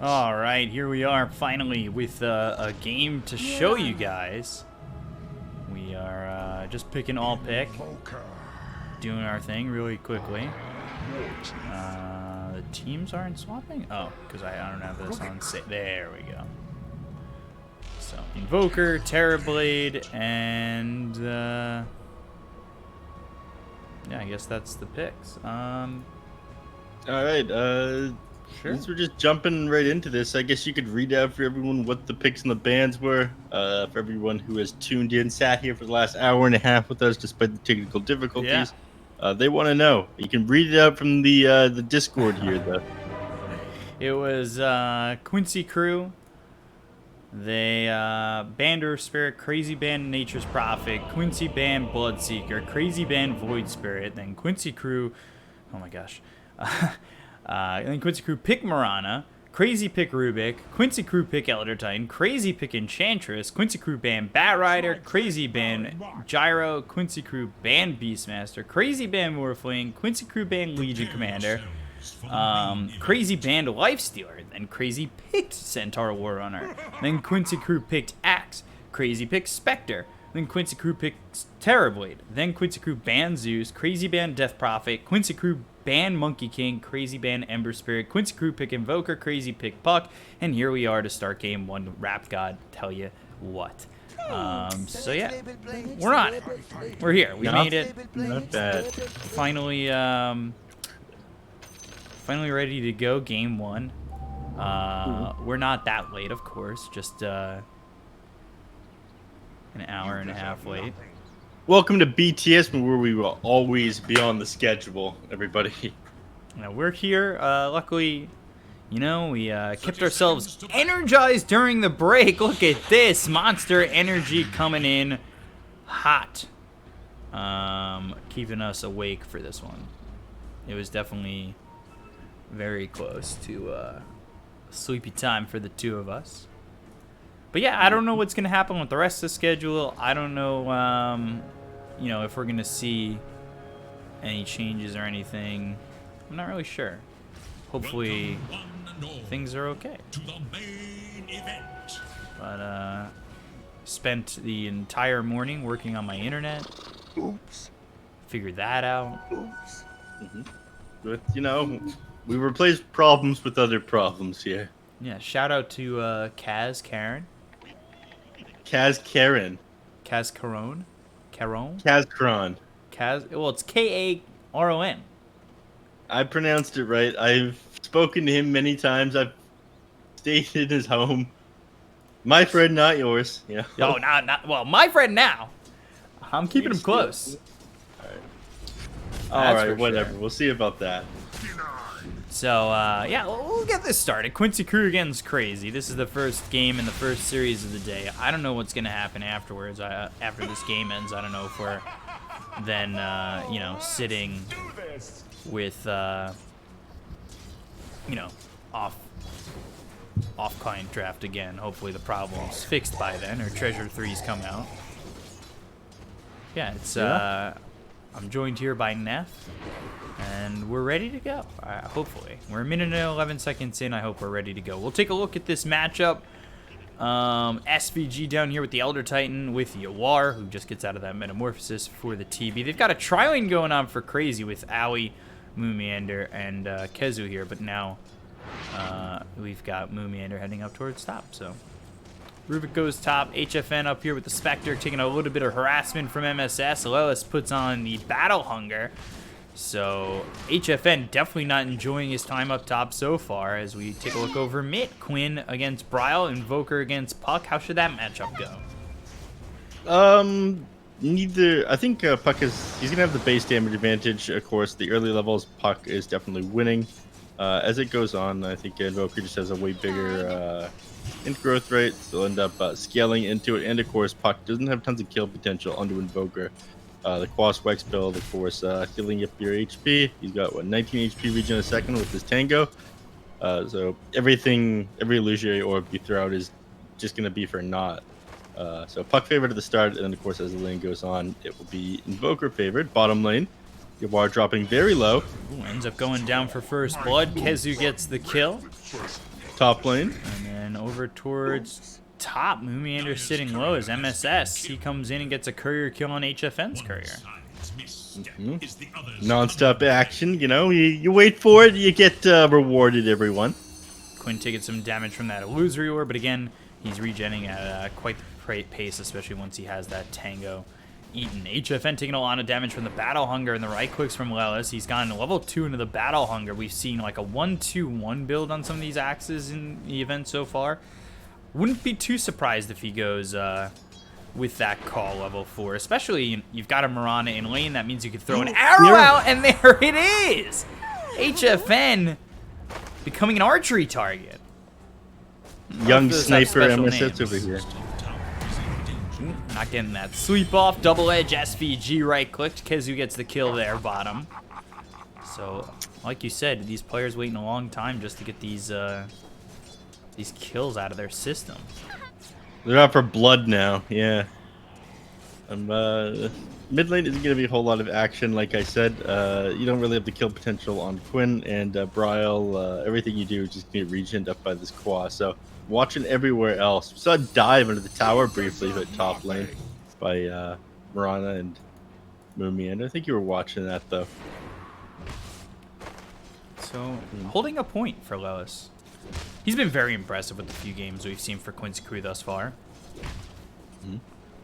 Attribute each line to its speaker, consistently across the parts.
Speaker 1: All right, here we are finally with a game to show you guys. We are just picking all pick, doing our thing really quickly. The teams aren't swapping? Oh, because I don't have this on. There we go. So, Invoker, Terrorblade, and yeah, I guess that's the picks.
Speaker 2: All right,
Speaker 1: Sure.
Speaker 2: since we're just jumping right into this, I guess you could read out for everyone what the picks and the bands were. For everyone who has tuned in, sat here for the last hour and a half with us despite the technical difficulties.
Speaker 1: Yeah.
Speaker 2: They want to know. You can read it out from the Discord here, though.
Speaker 1: It was Quincy Crew. They Bander Spirit, Crazy Band Nature's Prophet, Quincy Band Bloodseeker, Crazy Band Void Spirit, then Quincy Crew, oh my gosh, and then Quincy Crew pick Marana, Crazy pick Rubik, Quincy Crew pick Elder Titan, Crazy pick Enchantress, Quincy Crew band Bat Rider, Crazy band Gyro, Quincy Crew band Beastmaster, Crazy band Morphling, Quincy Crew band Legion Commander, Crazy band Lifestealer, then Crazy picked Centaur Warrunner, then Quincy Crew picked Axe, Crazy picked Spectre, then Quincy Crew picked Terrorblade, then Quincy Crew band Zeus, Crazy band Death Prophet, Quincy Crew band Monkey King, Crazy band Ember Spirit, Quincy Crew pick Invoker, Crazy pick Puck, and here we are to start game one. Rap God, tell you what. So yeah, we're on it. We're here. We made it.
Speaker 2: Not bad.
Speaker 1: Finally, finally ready to go. Game one. We're not that late, of course. Just an hour and a half late.
Speaker 2: Welcome to BTS, where we will always be on the schedule, everybody.
Speaker 1: Now we're here. Luckily, you know, we kept ourselves energized during the break. Look at this Monster Energy coming in hot, keeping us awake for this one. It was definitely very close to sleepy time for the two of us. But yeah, I don't know what's gonna happen with the rest of the schedule. I don't know, you know, if we're gonna see any changes or anything. I'm not really sure. Hopefully, things are okay. But spent the entire morning working on my internet.
Speaker 3: Oops.
Speaker 1: Figured that out.
Speaker 3: Oops.
Speaker 2: But, you know, we replace problems with other problems here.
Speaker 1: Yeah, shout out to Kaz Karen.
Speaker 2: Kaz Karen.
Speaker 1: Kaz Caron. Caron?
Speaker 2: Kaz Kron.
Speaker 1: Kaz. Well, it's Karon.
Speaker 2: I pronounced it right. I've spoken to him many times. I've stayed in his home. My friend, not yours. Yeah.
Speaker 1: Oh, not well. My friend now. I'm keeping him close.
Speaker 2: All right,
Speaker 1: for
Speaker 2: whatever.
Speaker 1: sure.
Speaker 2: We'll see about that.
Speaker 1: So, yeah, we'll get this started. Quincy Crew again's crazy. This is the first game in the first series of the day. I don't know what's going to happen afterwards. After this game ends, I don't know if we're then, you know, sitting with, you know, off client draft again. Hopefully the problem's fixed by then, or Treasure 3's come out. Yeah, it's, I'm joined here by Neph. And we're ready to go, hopefully. We're a minute and 11 seconds in. I hope we're ready to go. We'll take a look at this matchup. SVG down here with the Elder Titan with Yawar, who just gets out of that metamorphosis for the TB. They've got a tri-lane going on for crazy with Aoi, Moomiander, and Kezu here. But now we've got Moomiander heading up towards top. So Rubik goes top. HFN up here with the Spectre, taking a little bit of harassment from MSS. Lelis puts on the Battle Hunger. So HFN definitely not enjoying his time up top so far as we take a look over mid. Quinn against Bryle, Invoker against Puck. How should that matchup go?
Speaker 2: Neither. I think Puck he's gonna have the base damage advantage. Of course, the early levels, Puck is definitely winning. As it goes on, I think Invoker just has a way bigger int growth rate, so he'll end up scaling into it. And of course, Puck doesn't have tons of kill potential onto Invoker. The Quas Wex build, of course, healing up your HP. He's got, what, 19 HP regen a second with his Tango. So every illusionary orb you throw out is just going to be for naught. So Puck favored at the start, and then, of course, as the lane goes on, it will be Invoker favored. Bottom lane, Yawar dropping very low.
Speaker 1: Ooh, ends up going down for first blood. Kezu gets the kill.
Speaker 2: top lane.
Speaker 1: And then over towards top, Moomiander sitting low as MSS. He comes in and gets a courier kill on HFN's courier.
Speaker 2: Non-stop action, you know, you wait for it, you get rewarded, everyone.
Speaker 1: Quinn gets some damage from that illusory orb, but again, he's regenning at quite the pace, especially once he has that Tango eaten. HFN taking a lot of damage from the Battle Hunger and the right clicks from Lelis. He's gone level 2 into the Battle Hunger. We've seen like a 1-2-1 build on some of these axes in the event so far. Wouldn't be too surprised if he goes with that call level 4, especially you've got a Mirana in lane. That means you could throw an arrow out, and there it is. HFN becoming an archery target.
Speaker 2: Young sniper MSS over here.
Speaker 1: Not getting that sweep off. Double edge SVG right clicked. KheZu gets the kill there, bottom. So, like you said, these players waiting a long time just to get these kills out of their system.
Speaker 2: They're out for blood now, yeah. Mid lane isn't going to be a whole lot of action, like I said. You don't really have the kill potential on Quinn and Bryle. Everything you do is just get regened up by this Qua. So, watching everywhere else. We saw a dive into the tower briefly, but top lane by Mirana and Moomiander. I think you were watching that, though.
Speaker 1: So, holding a point for Lelis. He's been very impressive with the few games we've seen for Quincy Crew thus far.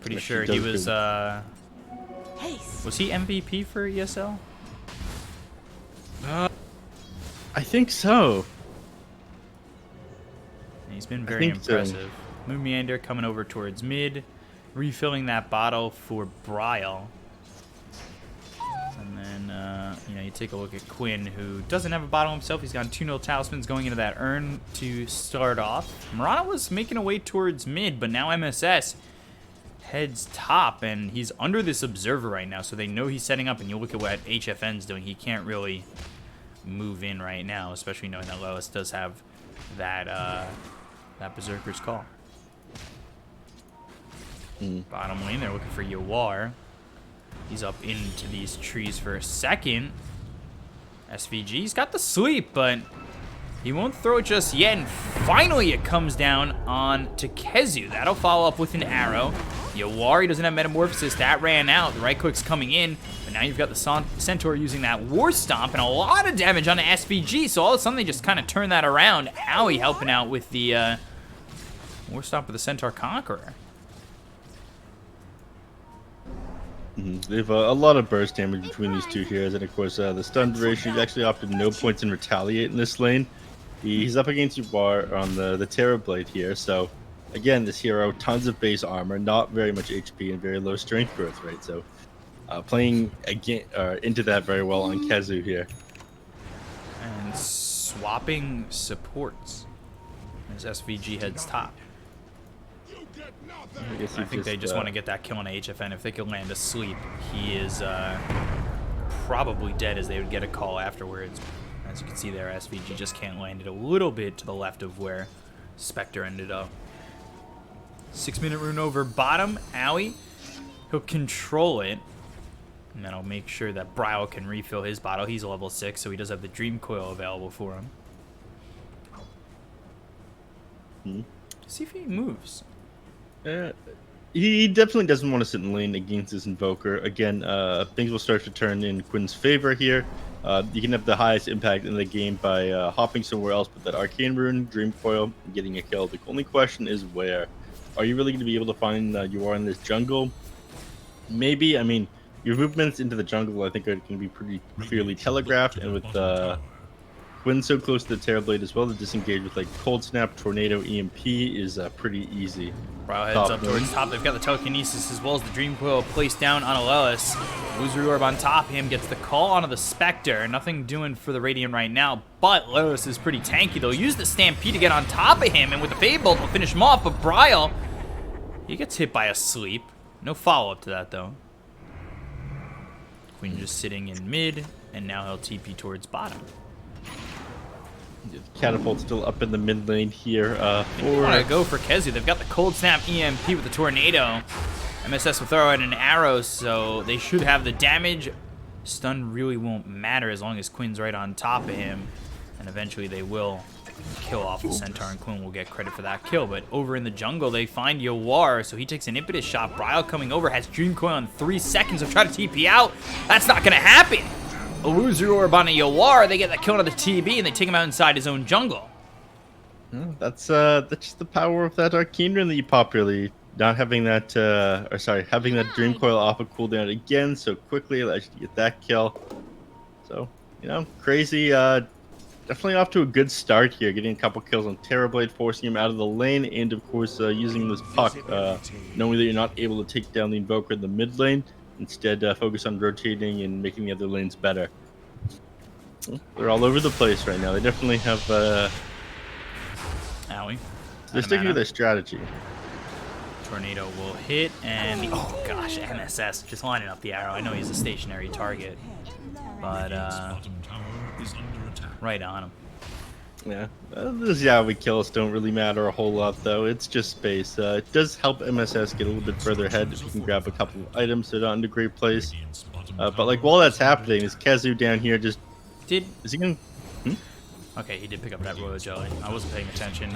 Speaker 1: Pretty sure he was he MVP for ESL?
Speaker 2: I think so.
Speaker 1: He's been very impressive. So. Moomiander coming over towards mid, refilling that bottle for Bryle. And then, you take a look at Quinn, who doesn't have a bottle himself. He's got 2-0 talismans going into that urn to start off. Mirana was making a way towards mid, but now MSS heads top, and he's under this observer right now, so they know he's setting up, and you look at what HFN's doing. He can't really move in right now, especially knowing that Lelis does have that, that Berserker's Call. Bottom lane, they're looking for Yawar. He's up into these trees for a second. SVG's got the sweep, but he won't throw it just yet. And finally, it comes down on to KheZu. That'll follow up with an arrow. Yawar, he doesn't have Metamorphosis. That ran out. The right click's coming in. But now you've got the Centaur using that War Stomp and a lot of damage on the SVG. So all of a sudden, they just kind of turn that around. Owie helping out with the War Stomp with the Centaur Conqueror.
Speaker 2: They have a lot of burst damage between these two heroes, and of course the stun duration. He's actually opted no points in Retaliate in this lane. He's up against Yawar on the Terror Blade here, so again, this hero, tons of base armor, not very much HP, and very low strength growth rate, so playing again into that very well on KheZu here.
Speaker 1: And swapping supports as SVG heads top. I think they just want to get that kill on HFN. If they could land a sleep, he is probably dead, as they would get a call afterwards. As you can see there, SVG just can't land it a little bit to the left of where Spectre ended up. 6-minute rune over bottom. Owie, he'll control it. And that'll make sure that Bryle can refill his bottle. He's level 6, so he does have the Dream Coil available for him. See if he moves.
Speaker 2: He definitely doesn't want to sit in lane against this Invoker. Again, things will start to turn in Quinn's favor here. You can have the highest impact in the game by hopping somewhere else with that Arcane Rune, Dream Coil, and getting a kill. The only question is where. Are you really going to be able to find you are in this jungle? Maybe. I mean, your movements into the jungle, I think, are going to be pretty clearly telegraphed, and with Quinn so close to the Terror Blade as well, to disengage with like Cold Snap, Tornado, EMP is pretty easy.
Speaker 1: Bryle heads up towards top. They've got the Telekinesis as well as the Dream Coil placed down on Alelis. Illusory Orb on top of him gets the call onto the Spectre. Nothing doing for the Radiant right now, but Alelis is pretty tanky. They'll use the Stampede to get on top of him, and with the Fade Bolt, they'll finish him off. But Bryle, he gets hit by a sleep. No follow-up to that, though. Queen just sitting in mid, and now he'll TP towards bottom.
Speaker 2: Catapult still up in the mid lane here.
Speaker 1: They want to go for KheZu. They've got the Cold Snap EMP with the Tornado. MSS will throw out an arrow, so they should have the damage. Stun really won't matter as long as Quinn's right on top of him. And eventually they will kill off the Centaur, and Quinn will get credit for that kill. But over in the jungle, they find Yawar, so he takes an impetus shot. Bryle coming over, has Dream Coil in 3 seconds. They'll try to TP out. That's not going to happen. Illusory Orb on a Yawar. They get that kill on the TB, and they take him out inside his own jungle.
Speaker 2: That's just the power of that Arcane Rune that you pop really. Not having that, having that Dream Coil off a cooldown again so quickly allows you to get that kill. So, crazy. Definitely off to a good start here, getting a couple kills on Terrorblade, forcing him out of the lane, and of course using this puck, knowing that you're not able to take down the Invoker in the mid lane. Instead, focus on rotating and making the other lanes better. They're all over the place right now. They definitely have.
Speaker 1: Owie.
Speaker 2: They're sticking to their strategy.
Speaker 1: Tornado will hit, and oh gosh, MSS just lining up the arrow. I know he's a stationary target, but right on him.
Speaker 2: Yeah, those Yowie kills don't really matter a whole lot though. It's just space. It does help MSS get a little bit further ahead if you can grab a couple of items that are into great place. But like while that's happening, is Kezu down here just? Is he gonna?
Speaker 1: Okay, he did pick up that Royal Jelly. I wasn't paying attention.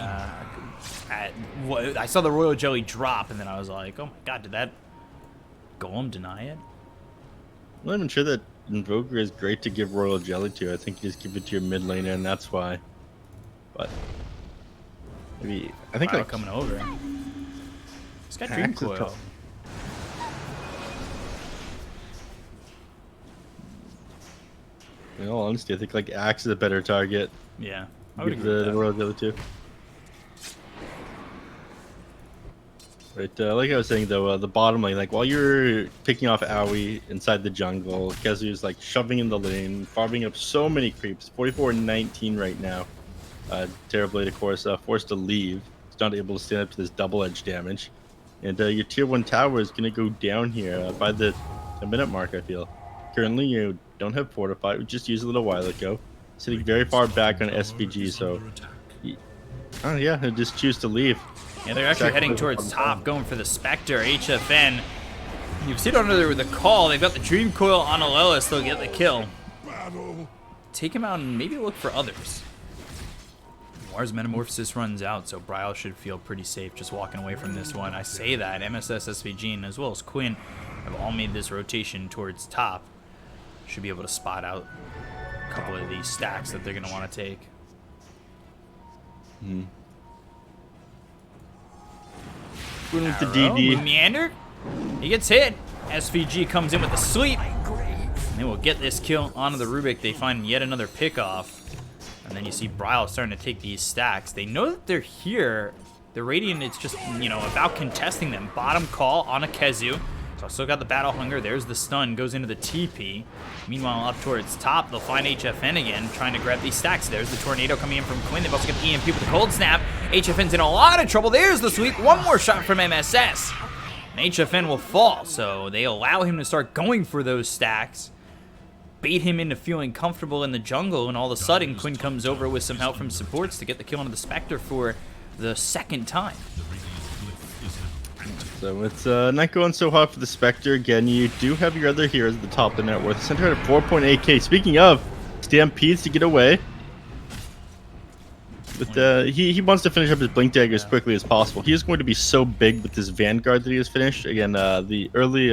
Speaker 1: I saw the Royal Jelly drop, and then I was like, oh my god, did that Golem deny it?
Speaker 2: I'm not even sure that Invoker is great to give Royal Jelly to. I think you just give it to your mid laner, and that's why. But maybe I think like
Speaker 1: coming over. He's got Dream Coil.
Speaker 2: In all honesty, I think like Axe is a better target.
Speaker 1: Yeah, I would
Speaker 2: give
Speaker 1: agree with
Speaker 2: the
Speaker 1: that.
Speaker 2: Royal Jelly to. Right, like I was saying though, the bottom lane, like while you're picking off Aoi inside the jungle, Kezu's like shoving in the lane, farming up so many creeps. 44-19 right now. Terrorblade, of course, forced to leave. He's not able to stand up to this double edge damage. And your tier 1 tower is going to go down here by the 10-minute mark, I feel. Currently, you don't have Fortify. We just used a little while ago. Sitting very far back on SVG, so... yeah, he'll just choose to leave.
Speaker 1: Yeah, they're actually heading towards top, going for the Spectre, HFN. You've seen under there with the call. They've got the Dream Coil on Alelis. They'll get the kill. Take him out and maybe look for others. Mars Metamorphosis runs out, so Bryle should feel pretty safe just walking away from this one. I say that. MSS, SVG, and as well as Quinn have all made this rotation towards top. Should be able to spot out a couple of these stacks that they're going to want to take.
Speaker 2: With the DD.
Speaker 1: Meander. He gets hit. SVG comes in with the sweep. And they will get this kill onto the Rubik. They find yet another pickoff. And then you see Bryle starting to take these stacks. They know that they're here. The Radiant, it's just, about contesting them. Bottom call on a Kezu. So I still got the Battle Hunger. There's the stun. Goes into the TP. Meanwhile, up towards top, they'll find HFN again, trying to grab these stacks. There's the Tornado coming in from Quinn. They've also got the EMP with the Cold Snap. HFN's in a lot of trouble. There's the sweep. One more shot from MSS. And HFN will fall, so they allow him to start going for those stacks. Bait him into feeling comfortable in the jungle, and all of a sudden, Quinn comes over with some help from supports to get the kill onto the Spectre for the second time.
Speaker 2: So it's not going so hot for the Spectre. Again, you do have your other heroes at the top of the net worth. Center at 4.8k. Speaking of, Stampedes to get away. But he wants to finish up his Blink Dagger as quickly as possible. He is going to be so big with this Vanguard that he has finished. Again, the early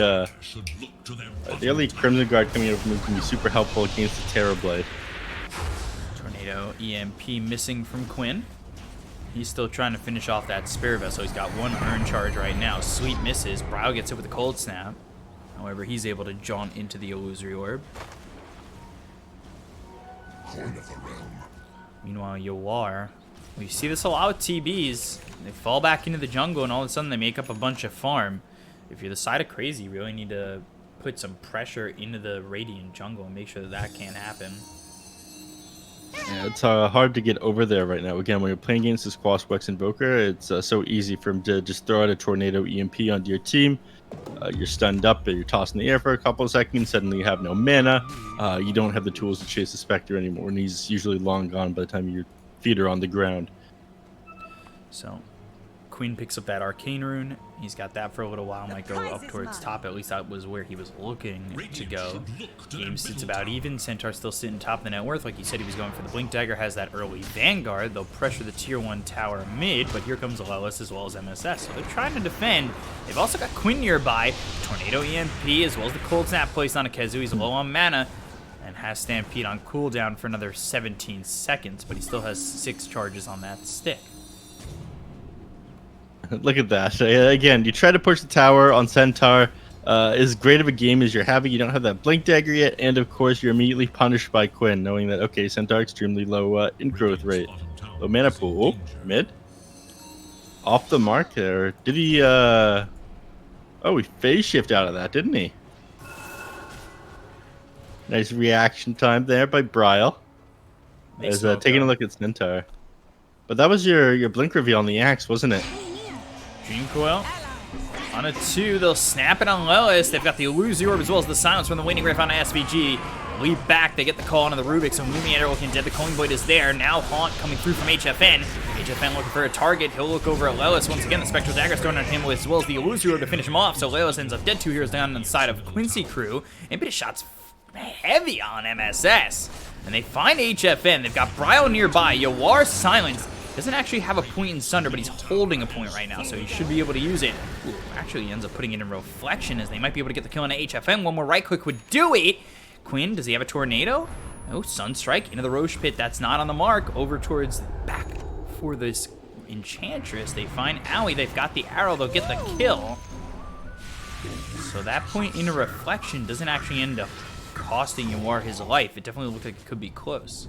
Speaker 2: Crimson Guard coming over from him can be super helpful against the Terrorblade.
Speaker 1: Tornado EMP missing from Quinn. He's still trying to finish off that Spirit Vessel. He's got one Urn Charge right now. Sweet misses. Bryle gets it with a Cold Snap. However, he's able to jaunt into the Illusory Orb. Meanwhile, Yawar. We see this a lot with TBs. They fall back into the jungle, and all of a sudden they make up a bunch of farm. If you're the side of Crazy, you really need to put some pressure into the Radiant jungle and make sure that that can't happen.
Speaker 2: Yeah, it's hard to get over there right now. Again, when you're playing against this Quasquex Invoker, it's so easy for him to just throw out a Tornado EMP onto your team. You're stunned up, you're tossed in the air for a couple of seconds, suddenly you have no mana. You don't have the tools to chase the Spectre anymore, and he's usually long gone by the time your feet are on the ground.
Speaker 1: So, Quinn picks up that Arcane Rune. He's got that for a little while. Might go up towards top. At least that was where he was looking to go. Game sits about even. Centaur still sitting top of the net worth. Like you said, he was going for the Blink Dagger. Has that early Vanguard. They'll pressure the tier 1 tower mid, but here comes Lelis as well as MSS. So they're trying to defend. They've also got Quinn nearby. Tornado EMP as well as the Cold Snap placed on Akezu. He's low on mana. And has Stampede on cooldown for another 17 seconds, but he still has 6 charges on that stick.
Speaker 2: Look at that. Again, you try to push the tower on Centaur. As great of a game as you're having, you don't have that Blink Dagger yet, and of course, you're immediately punished by Quinn, knowing that, okay, Centaur extremely low in growth rate. Low mana pool. Oh, mid. Off the mark there. Did he, Oh, he phase shift out of that, didn't he? Nice reaction time there by Bryle. As taking a look at Centaur. But that was your blink reveal on the axe, wasn't it?
Speaker 1: Dream Coil. On a 2, they'll snap it on Lelis. They've got the Illusory Orb as well as the Silence from the Waning Rift on SVG. Lead back, they get the call onto the Rubik, so Lumiander looking dead. The Culling Blade is there. Now Haunt coming through from HFN. HFN looking for a target. He'll look over at Lelis. Once again, the Spectral Dagger's thrown on him as well as the Illusory Orb to finish him off. So Lelis ends up dead. 2 heroes down on the side of Quincy crew. And bit of shots heavy on MSS. And they find HFN. They've got Bryle nearby. Yawar Silence doesn't actually have a point in Sunder, but he's holding a point right now, so he should be able to use it. Ooh, actually, he ends up putting it in Reflection, as they might be able to get the kill on HFN. One more right click would do it. Quinn, does he have a Tornado? Oh, Sunstrike into the Roche Pit. That's not on the mark. Over towards back for this Enchantress. They find Owie. They've got the arrow. They'll get the kill. So that point into Reflection doesn't actually end up costing Yawar his life. It definitely looked like it could be close.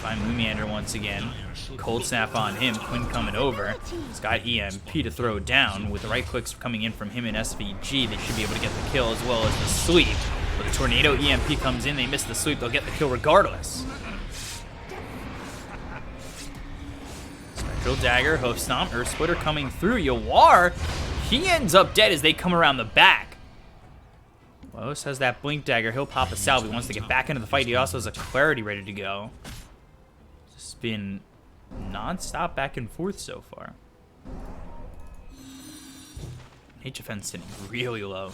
Speaker 1: Find Lumiander once again. Cold Snap on him. Quinn coming over. He's got EMP to throw down. With the right clicks coming in from him and SVG, they should be able to get the kill as well as the sweep. But the Tornado EMP comes in. They miss the sweep. They'll get the kill regardless. Spectral Dagger, Hoof Stomp, Earth Splitter coming through. Yawar, he ends up dead as they come around the back. Los has that Blink Dagger. He'll pop a salve. He wants to get back into the fight. He also has a Clarity ready to go. It's been non-stop back and forth so far. HFN's sitting really low.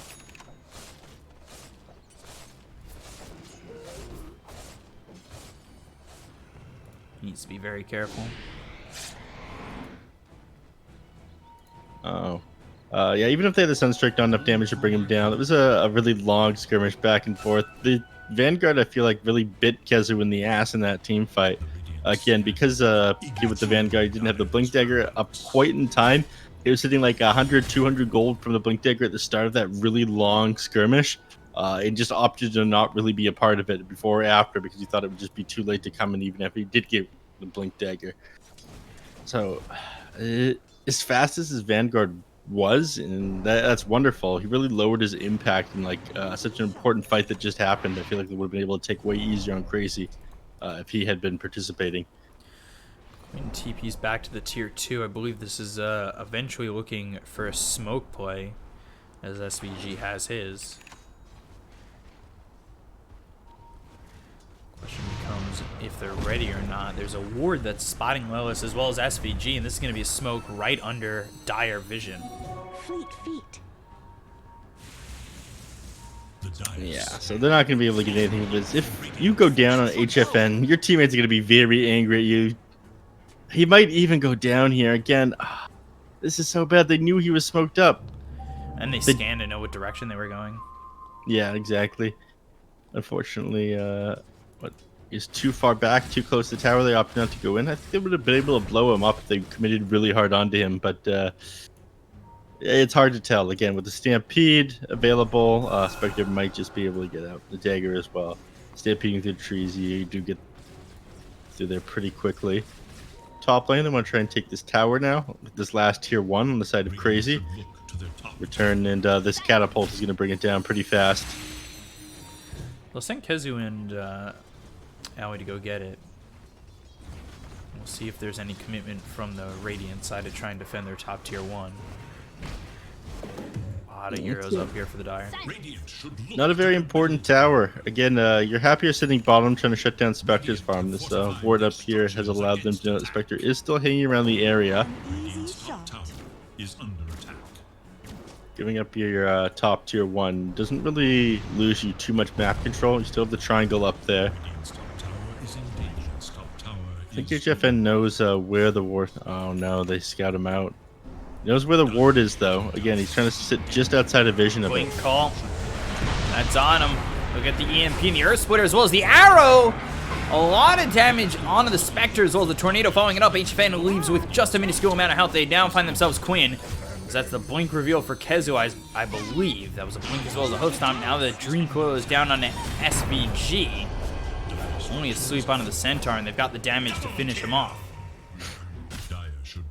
Speaker 1: Needs to be very careful.
Speaker 2: Oh. Yeah, even if they had the Sunstrike, not enough damage to bring him down. It was a really long skirmish back and forth. The Vanguard, I feel like, really bit Kezu in the ass in that team fight. Again, because he with the Vanguard didn't have the Blink Dagger up quite in time. He was hitting like 100, 200 gold from the Blink Dagger at the start of that really long skirmish. And just opted to not really be a part of it before or after because he thought it would just be too late to come in even if he did get the Blink Dagger. So, as fast as his Vanguard was, and that's wonderful. He really lowered his impact in like such an important fight that just happened. I feel like they would have been able to take way easier on Crazy if he had been participating.
Speaker 1: Quinn TP's back to the tier 2. I believe this is eventually looking for a smoke play as SVG has his. Question becomes if they're ready or not. There's a ward that's spotting Lelis as well as SVG, and this is going to be a smoke right under dire vision.
Speaker 3: Fleet feet.
Speaker 2: Yeah, so they're not going to be able to get anything of this. If you go down on HFN, your teammates are going to be very angry at you. He might even go down here again. This is so bad. They knew he was smoked up.
Speaker 1: And they scanned to know what direction they were going.
Speaker 2: Yeah, exactly. Unfortunately, what is too far back, too close to the tower. They opted not to go in. I think they would have been able to blow him up if they committed really hard onto him, but it's hard to tell. Again, with the Stampede available, Spectre might just be able to get out the Dagger as well. Stampeding through the trees, you do get through there pretty quickly. Top lane, they want to try and take this tower now. With this last tier 1 on the side of Crazy. Return, and this catapult is going to bring it down pretty fast.
Speaker 1: They'll send Kezu and Owie to go get it. We'll see if there's any commitment from the Radiant side to try and defend their top tier 1. A lot of heroes up here for the Dire.
Speaker 2: Not a very important tower. Again, you're happier sitting bottom trying to shut down Spectre's farm. This ward up here has allowed them to know that Spectre is still hanging around the area.
Speaker 3: is under attack.
Speaker 2: Giving up your top tier 1 doesn't really lose you too much map control. You still have the triangle up there.
Speaker 3: Radiant's top tower is in danger. Top tower
Speaker 2: I think
Speaker 3: is
Speaker 2: HFN knows where the ward... Oh no, they scout him out. He knows where the ward is though. Again, he's trying to sit just outside of vision of it.
Speaker 1: Blink call. That's on him. Look at the EMP and the Earth Splitter as well as the arrow. A lot of damage onto the Spectre as well as the Tornado following it up. HFN leaves with just a minuscule amount of health. They now find themselves Quinn. So that's the blink reveal for CR4ZY, I believe. That was a blink as well as a hoof stomp. Now the Dream Coil is down on the SVG. Only a sweep onto the Centaur, and they've got the damage to finish him off.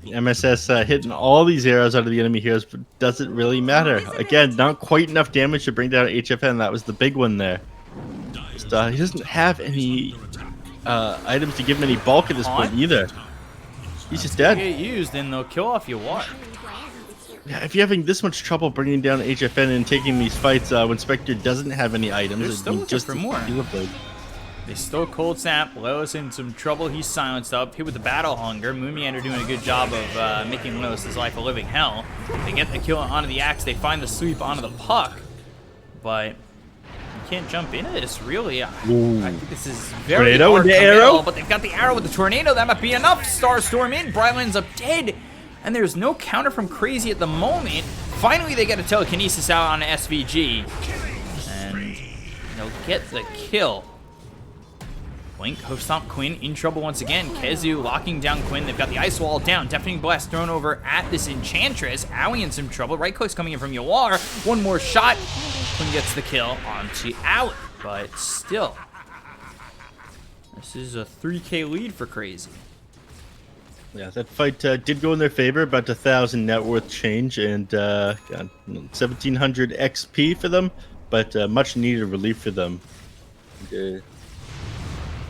Speaker 2: The MSS hitting all these arrows out of the enemy heroes, but doesn't really matter. Again, not quite enough damage to bring down HFN. That was the big one there. Just, he doesn't have any items to give him any bulk at this point either. He's just dead.
Speaker 1: Get used, and they'll kill off your war.
Speaker 2: Yeah, if you're having this much trouble bringing down HFN and taking these fights when Spectre doesn't have any items,
Speaker 1: They're still looking
Speaker 2: just
Speaker 1: for more. They stole Cold Snap. Lelis in some trouble. He's silenced up. Hit with the Battle Hunger. Moonmeander doing a good job of making Lelis' life a living hell. They get the kill onto the axe. They find the sweep onto the puck. But you can't jump into this, really. I think this is very
Speaker 2: Tornado
Speaker 1: hard
Speaker 2: with the
Speaker 1: to
Speaker 2: arrow?
Speaker 1: middle, but they've got the arrow with the Tornado. That might be enough. Starstorm in. Brylan ends up dead. And there's no counter from Crazy at the moment. Finally, they get a telekinesis out on SVG. And they'll get the kill. Blink, Hoof Stomp, Quinn in trouble once again. KheZu locking down Quinn. They've got the Ice Wall down. Deafening Blast thrown over at this Enchantress. Owie in some trouble. Right click's coming in from Yawar. One more shot. Quinn gets the kill onto Owie. But still, this is a 3K lead for Crazy.
Speaker 2: Yeah, that fight did go in their favor, about 1,000 net worth change and 1,700 XP for them, but much needed relief for them. And, you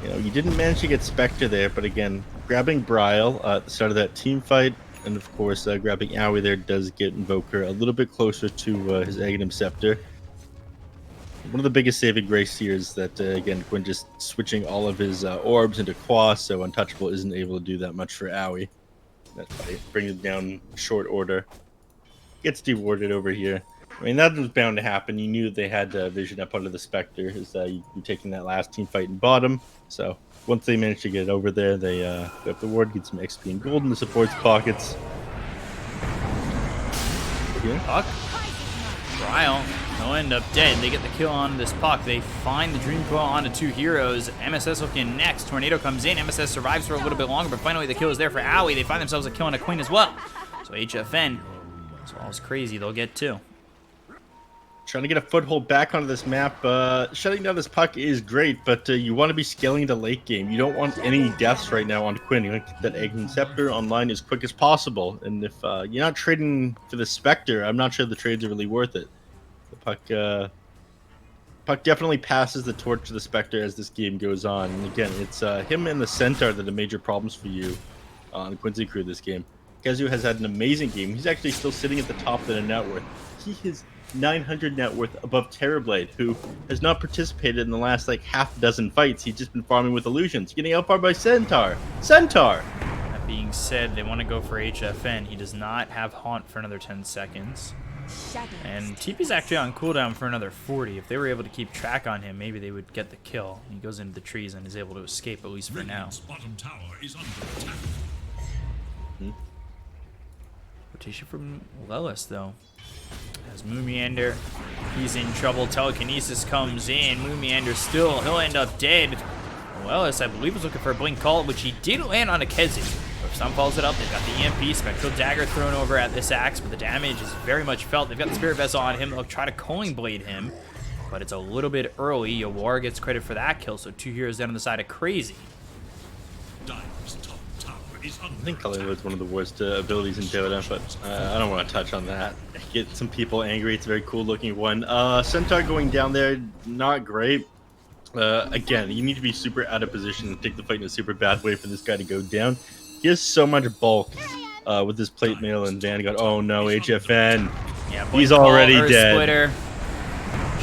Speaker 2: know, you didn't manage to get Spectre there, but again, grabbing Bryle at the start of that team fight, and of course grabbing Owie there does get Invoker a little bit closer to his Aghanim Scepter. One of the biggest saving grace here is that, again, Quinn just switching all of his orbs into Quas, so Untouchable isn't able to do that much for Owie. That fight brings it down short order. Gets dewarded over here. I mean, that was bound to happen. You knew they had vision up under the Spectre, as you're taking that last team fight in bottom. So once they managed to get over there, they got the ward, get some XP and gold in the supports pockets.
Speaker 1: Puck. Bryle. They'll end up dead. They get the kill on this puck. They find the Dream Coil onto two heroes. MSS looking next. Tornado comes in. MSS survives for a little bit longer, but finally the kill is there for Owie. They find themselves a kill on a Queen as well. So HFN, as well as Crazy, they'll get two.
Speaker 2: Trying to get a foothold back onto this map. Shutting down this puck is great, but you want to be scaling the late game. You don't want any deaths right now on Quinn. You want to get that Aghanim Scepter online as quick as possible. And if you're not trading for the Spectre, I'm not sure the trades are really worth it. The puck definitely passes the torch to the Spectre as this game goes on. And again, it's him and the Centaur that are major problems for you on the Quincy crew this game. KheZu has had an amazing game. He's actually still sitting at the top of the net worth. He is 900 net worth above Terrorblade, who has not participated in the last like half dozen fights. He's just been farming with illusions, getting outfarmed by Centaur. That
Speaker 1: being said, they want to go for HFN. He does not have Haunt for another 10 seconds. And TP's actually on cooldown for another 40. If they were able to keep track on him, maybe they would get the kill. He goes into the trees and is able to escape, at least for now.
Speaker 3: Bottom tower is under attack.
Speaker 1: Rotation from Lelis, though. As Moonmeander, he's in trouble. Telekinesis comes in. Moonmeander still, he'll end up dead. Lelis, I believe, was looking for a blink call, which he did land on a KheZu. If some follows it up, they've got the EMP, Spectral Dagger thrown over at this axe, but the damage is very much felt. They've got the Spirit Vessel on him. They'll try to Culling Blade him, but it's a little bit early. Yawar gets credit for that kill, so two heroes down on the side of Crazy.
Speaker 2: I think Color was one of the worst abilities in Dota, but I don't want to touch on that. Get some people angry. It's a very cool looking one. Centaur going down there, not great. Again, you need to be super out of position and take the fight in a super bad way for this guy to go down. He has so much bulk with his plate mail and Vanguard. Oh no, HFN.
Speaker 1: Yeah,
Speaker 2: he's already dead.
Speaker 1: Splitter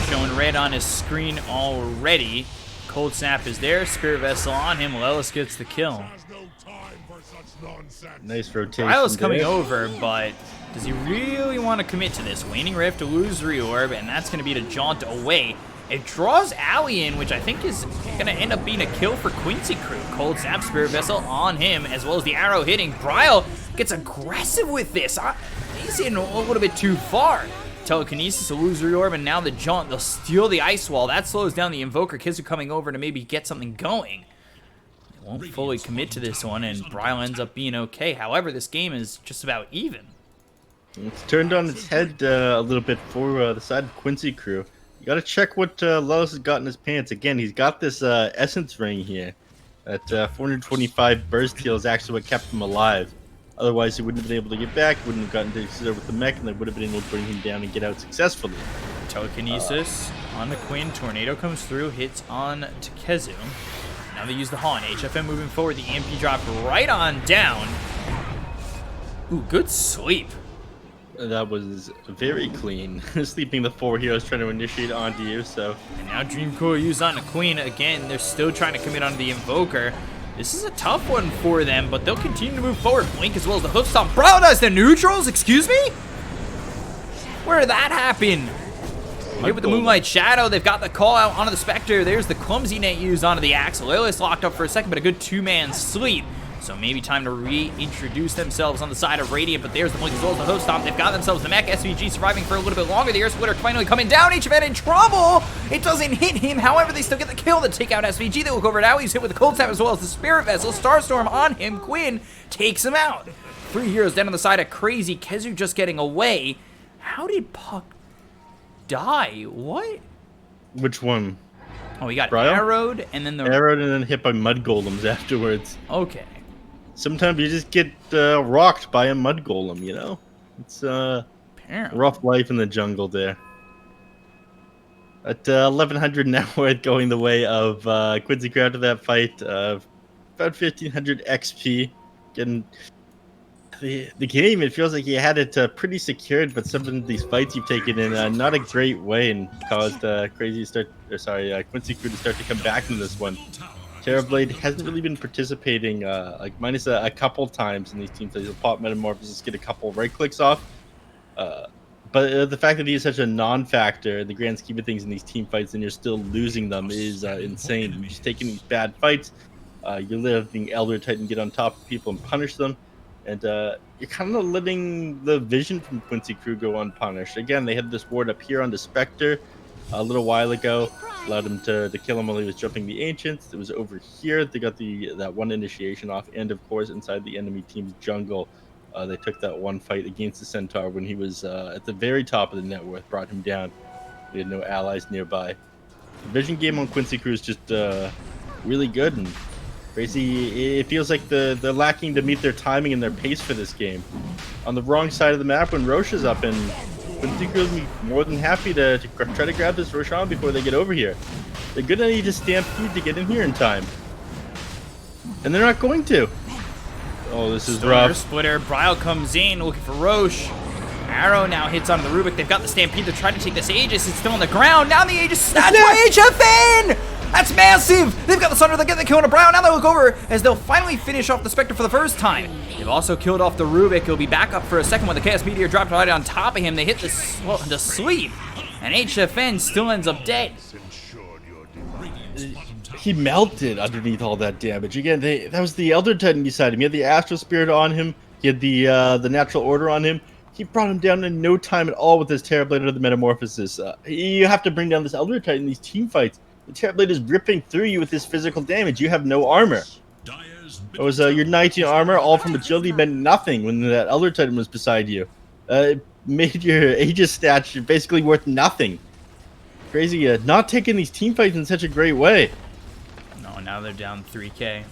Speaker 1: showing red on his screen already. Cold Snap is there. Spirit Vessel on him. Lelis gets the kill.
Speaker 2: Nice rotation.
Speaker 1: Ryle's coming
Speaker 2: there.
Speaker 1: over, but does he really want to commit to this? Waning Rift, Illusory Orb, and that's going to be to jaunt away. It draws Alley in, which I think is going to end up being a kill for Quincy Crew. Cold Snap Spirit Vessel on him, as well as the arrow hitting. Bryle gets aggressive with this. He's in a little bit too far. Telekinesis, Illusory Orb, and now the jaunt. They'll steal the Ice Wall. That slows down the Invoker. Kizu coming over to maybe get something going. They won't fully commit to this one, and Bryle ends up being okay. However, this game is just about even.
Speaker 2: It's turned on its head a little bit for the side of Quincy Crew. You gotta check what Lelos has got in his pants. Again, he's got this Essence Ring here. That 425 burst heal is actually what kept him alive. Otherwise, he wouldn't have been able to get back, wouldn't have gotten to sit with the mech, and they would have been able to bring him down and get out successfully.
Speaker 1: Telekinesis on the Quinn. Tornado comes through, hits on to Kezu. Now they use the Haunt. HFM moving forward. The EMP drop right on down. Ooh, good sleep.
Speaker 2: That was very clean. Sleeping the 4 heroes trying to initiate onto you, so...
Speaker 1: And now Dream Core used on the Queen. Again, they're still trying to commit onto the Invoker. This is a tough one for them, but they'll continue to move forward. Blink as well as the Hoof Stomp. Bro does the neutrals? Excuse me? Where did that happen? Hit with the Moonlight Shadow. They've got the call out onto the Spectre. There's the Clumsy Net used onto the Axle. Lilius locked up for a second, but a good 2-man sleep. So maybe time to reintroduce themselves on the side of Radiant, but there's the Blink as well as the Host Stomp. They've got themselves the mech. SVG surviving for a little bit longer. The Air Splitter finally coming down. HFN in trouble. It doesn't hit him. However, they still get the kill to take out SVG. They look over at Owie. He's hit with the Cold Snap as well as the Spirit Vessel. Starstorm on him. Quinn takes him out. 3 heroes down on the side of Crazy. Kezu just getting away. How did Puck die? What?
Speaker 2: Which one?
Speaker 1: Oh, he got
Speaker 2: Bryle?
Speaker 1: arrowed and then the...
Speaker 2: Arrowed and then hit by mud golems afterwards.
Speaker 1: Okay.
Speaker 2: Sometimes you just get rocked by a mud golem, you know? It's
Speaker 1: Apparently.
Speaker 2: rough life in the jungle there. At 1100 now, we're going the way of Quincy Crew after that fight. About 1500 XP. Getting the game, it feels like he had it pretty secured, but some of these fights you've taken in not a great way and caused Quincy Crew to start to come back in this one. Terrorblade hasn't really been participating, like minus a couple times in these teams. He'll pop Metamorphosis, get a couple right clicks off. But the fact that he is such a non-factor in the grand scheme of things in these team fights and you're still losing them is insane. You're just taking these bad fights. You're letting Elder Titan get on top of people and punish them. And you're kind of letting the vision from Quincy Crew go unpunished. Again, they had this ward up here on the Spectre a little while ago. Allowed him to kill him while he was jumping the Ancients. It was over here. They got that one initiation off. And, of course, inside the enemy team's jungle, they took that one fight against the Centaur when he was at the very top of the net worth, brought him down. We had no allies nearby. The vision game on Quincy Crew is just really good and crazy. It feels like they're lacking to meet their timing and their pace for this game. On the wrong side of the map when Roche is up, and Quincy Crew will be more than happy to try to grab this Roshan before they get over here. They're gonna need to stampede to get in here in time. And they're not going to. Oh, this is rough.
Speaker 1: Splitter. Bryle comes in looking for Roche. Arrow now hits onto the Rubik. They've got the Stampede to try to take this Aegis. It's still on the ground. Now the Aegis snatched by HFN! That's massive! They've got the Thunder. They'll get the kill on a Brown. Now they look over as they'll finally finish off the Spectre for the first time. They've also killed off the Rubik. He'll be back up for a second when the Chaos Meteor dropped right on top of him. They hit the sleep. And HFN still ends up dead.
Speaker 2: He melted underneath all that damage. Again, that was the Elder Titan beside him. He had the Astral Spirit on him. He had the Natural Order on him. He brought him down in no time at all with his Terrorblade or the Metamorphosis. You have to bring down this Elder Titan in these team fights. The Terrorblade is ripping through you with this physical damage. You have no armor. It was your 19 armor, all from agility, meant nothing when that Elder Titan was beside you. It made your Aegis stats basically worth nothing. Crazy, not taking these team fights in such a great way.
Speaker 1: No, now they're down 3K.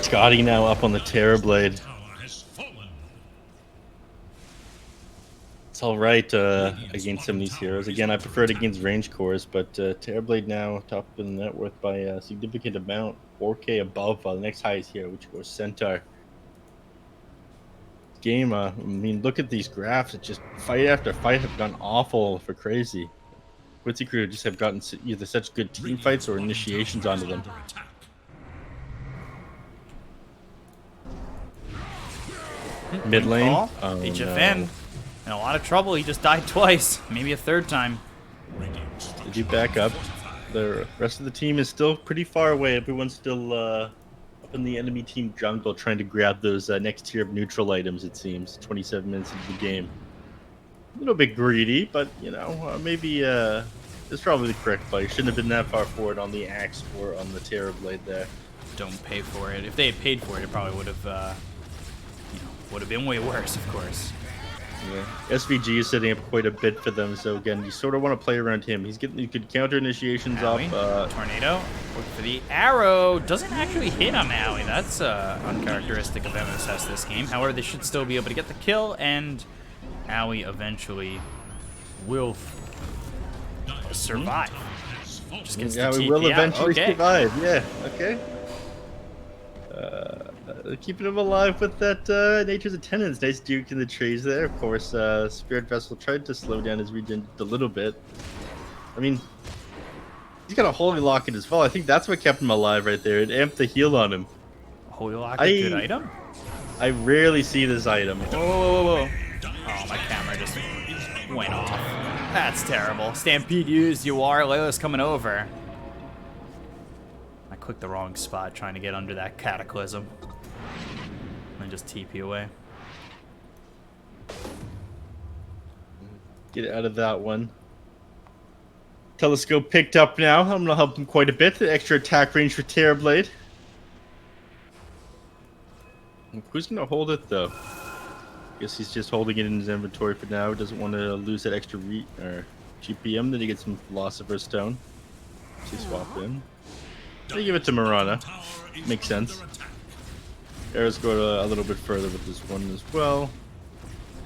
Speaker 2: Scotty now up on the Terrorblade. It's alright against some of these heroes. Again, I prefer it against range cores, but Terrorblade now top of the net worth by a significant amount. 4K above the next highest hero, which goes Centaur. Game, I mean, look at these graphs. It just fight after fight have gone awful for Crazy. Quincy Crew just have gotten either such good team fights or initiations onto them. Mid lane.
Speaker 1: Call.
Speaker 2: Oh,
Speaker 1: HFN.
Speaker 2: no.
Speaker 1: In a lot of trouble. He just died twice. Maybe a third time.
Speaker 2: Did you back up? The rest of the team is still pretty far away. Everyone's still up in the enemy team jungle trying to grab those next tier of neutral items, it seems. 27 minutes into the game. A little bit greedy, but, you know, maybe it's probably the correct play. Shouldn't have been that far forward on the Axe or on the Terrorblade there.
Speaker 1: Don't pay for it. If they had paid for it, it probably would have, would have been way worse, of course.
Speaker 2: Yeah. SVG is setting up quite a bit for them, so again, you sort of want to play around him. He's getting good counter initiations
Speaker 1: Owie.
Speaker 2: off.
Speaker 1: Tornado. Look for the arrow. Doesn't actually hit on Owie. That's uncharacteristic of MSS this game. However, they should still be able to get the kill, and Owie eventually will survive. Just gets
Speaker 2: Yeah,
Speaker 1: the
Speaker 2: we
Speaker 1: TP
Speaker 2: will
Speaker 1: out.
Speaker 2: eventually
Speaker 1: Okay.
Speaker 2: survive. Yeah, okay. Keeping him alive with that Nature's Attendance. Nice duke in the trees there. Of course, Spirit Vessel tried to slow down his regen a little bit. I mean, he's got a Holy Locket as well. I think that's what kept him alive right there. It amped the heal on him.
Speaker 1: Holy Locket, good item.
Speaker 2: I rarely see this item.
Speaker 1: Whoa, whoa, whoa, whoa. Oh, my camera just went off. That's terrible. Stampede used. You are. Layla's coming over. I clicked the wrong spot trying to get under that Cataclysm. And just TP away.
Speaker 2: Get out of that one. Telescope picked up now. I'm going to help him quite a bit. The extra attack range for Terrorblade. Who's going to hold it, though? Guess he's just holding it in his inventory for now. Doesn't want to lose that extra GPM. Then he gets some Philosopher's Stone. So he swap in. They give it to Mirana. Makes sense. Arrows go a little bit further with this one as well.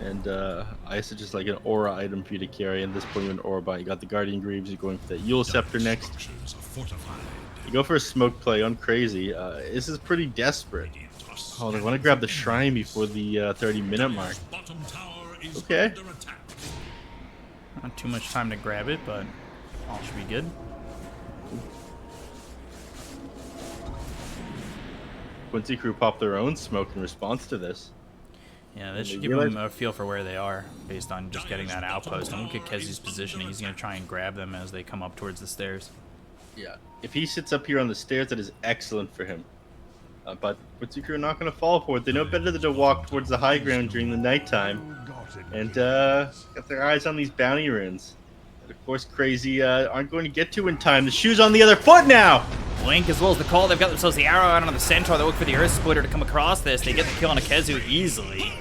Speaker 2: And I suggest like an aura item for you to carry. And this point, an aura bot. You got the Guardian Greaves. You're going for that Yule Scepter next. You go for a smoke play on Crazy. This is pretty desperate. Oh, they want to grab the shrine before the 30-minute mark. Okay.
Speaker 1: Not too much time to grab it, but all should be good.
Speaker 2: Quincy crew pop their own smoke in response to this.
Speaker 1: Yeah, that should give them a feel for where they are based on just getting that outpost. And look at Kezi's positioning. He's going to try and grab them as they come up towards the stairs.
Speaker 2: Yeah. If he sits up here on the stairs, that is excellent for him. But Quincy crew are not going to fall for it. They know better than to walk towards the high ground during the nighttime. And got their eyes on these bounty runes. And of course, Crazy aren't going to get to in time. The shoe's on the other foot now!
Speaker 1: Blink as well as the call. They've got themselves the arrow out on the centaur. They look for the Earth Splitter to come across this. They get the kill on Akezu easily.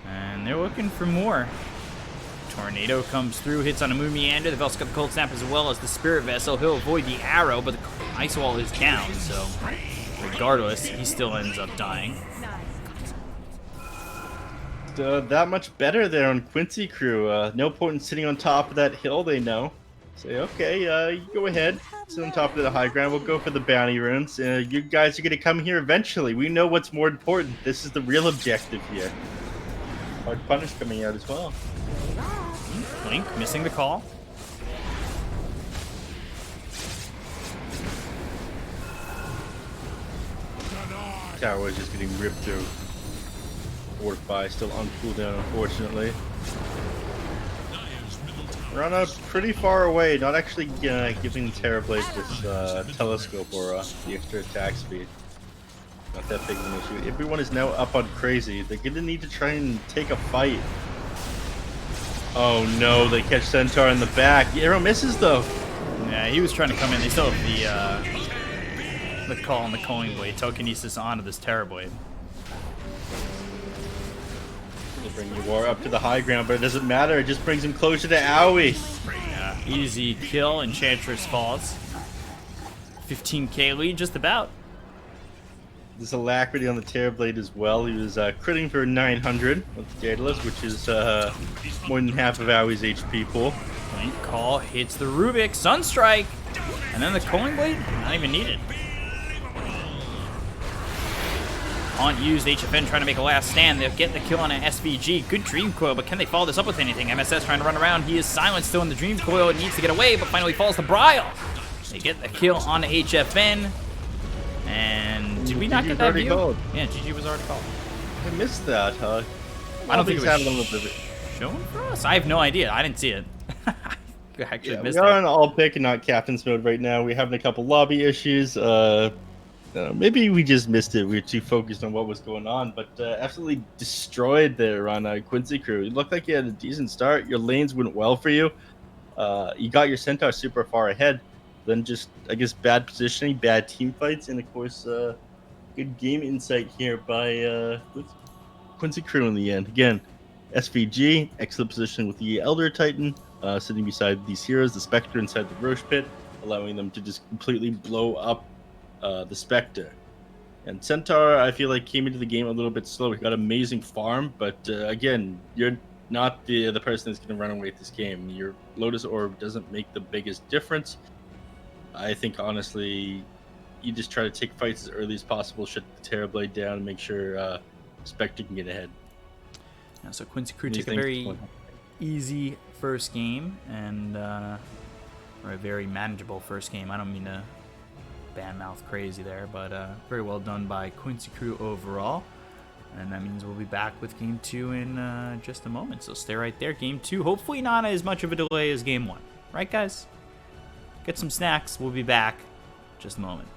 Speaker 1: And they're looking for more. Tornado comes through, hits on a Moon Meander. They've also got the Cold Snap as well as the Spirit Vessel. He'll avoid the arrow, but the Ice Wall is down, so regardless, he still ends up dying.
Speaker 2: That much better there on Quincy crew. No point in sitting on top of that hill, they know. Say, okay, you go ahead, sit on top of the high ground. We'll go for the bounty runes. You guys are going to come here eventually. We know what's more important. This is the real objective here. Hard Punish coming out as well.
Speaker 1: Blink missing the call.
Speaker 2: Tower is just getting ripped through. Fortify still on cooldown, unfortunately. Run up pretty far away, not actually giving Terrorblade this telescope or the extra attack speed. Not that big of an issue. Everyone is now up on Crazy. They're gonna need to try and take a fight. Oh no, they catch Centaur in the back. The arrow misses though.
Speaker 1: Yeah, he was trying to come in. They still have the call on the Culling Blade. Telekinesis onto this Terrorblade.
Speaker 2: They bring Ywar up to the high ground, but it doesn't matter. It just brings him closer to Owie.
Speaker 1: Yeah, easy kill. Enchantress falls. 15k lead, just about.
Speaker 2: There's alacrity on the Terrorblade as well. He was critting for 900 with Daedalus, which is more than half of Owie's HP pool.
Speaker 1: Blink call hits the Rubik. Sunstrike. And then the Culling Blade, not even needed. Haunt used HFN trying to make a last stand. They'll get the kill on an SVG. Good Dream Coil, but can they follow this up with anything? MSS trying to run around. He is silent still in the Dream Coil. It needs to get away, but finally falls to Brile. They get the kill on HFN. And did we not
Speaker 2: GG
Speaker 1: get
Speaker 2: was
Speaker 1: that
Speaker 2: already
Speaker 1: view?
Speaker 2: called.
Speaker 1: Yeah, GG was already called.
Speaker 2: I missed that, huh?
Speaker 1: I don't think it
Speaker 2: Lobby's had
Speaker 1: was
Speaker 2: a little bit of it.
Speaker 1: shown for us. I have no idea. I didn't see it. I actually
Speaker 2: Yeah, we
Speaker 1: missed
Speaker 2: are
Speaker 1: it.
Speaker 2: in all pick and not captain's mode right now. We're having a couple lobby issues. Maybe we just missed it. We were too focused on what was going on, but absolutely destroyed there on Quincy crew. It looked like you had a decent start. Your lanes went well for you. You got your centaur super far ahead. Then just, I guess, bad positioning, bad team fights, and of course, good game insight here by Quincy crew in the end. Again, SVG, excellent positioning with the Elder Titan, sitting beside these heroes, the Spectre inside the Roche Pit, allowing them to just completely blow up the Spectre. And Centaur, I feel like, came into the game a little bit slow. He got amazing farm, but again, you're not the person that's going to run away with this game. Your Lotus Orb doesn't make the biggest difference. I think, honestly, you just try to take fights as early as possible, shut the Terrorblade down, and make sure Spectre can get ahead.
Speaker 1: Yeah, so Quincy crew
Speaker 2: These
Speaker 1: took a very
Speaker 2: things-
Speaker 1: easy first game and or a very manageable first game. I don't mean to bad mouth crazy there, but very well done by Quincy crew overall. And that means we'll be back with game 2 in just a moment. So stay right there. Game 2, hopefully not as much of a delay as game 1. Right, guys? Get some snacks. We'll be back in just a moment.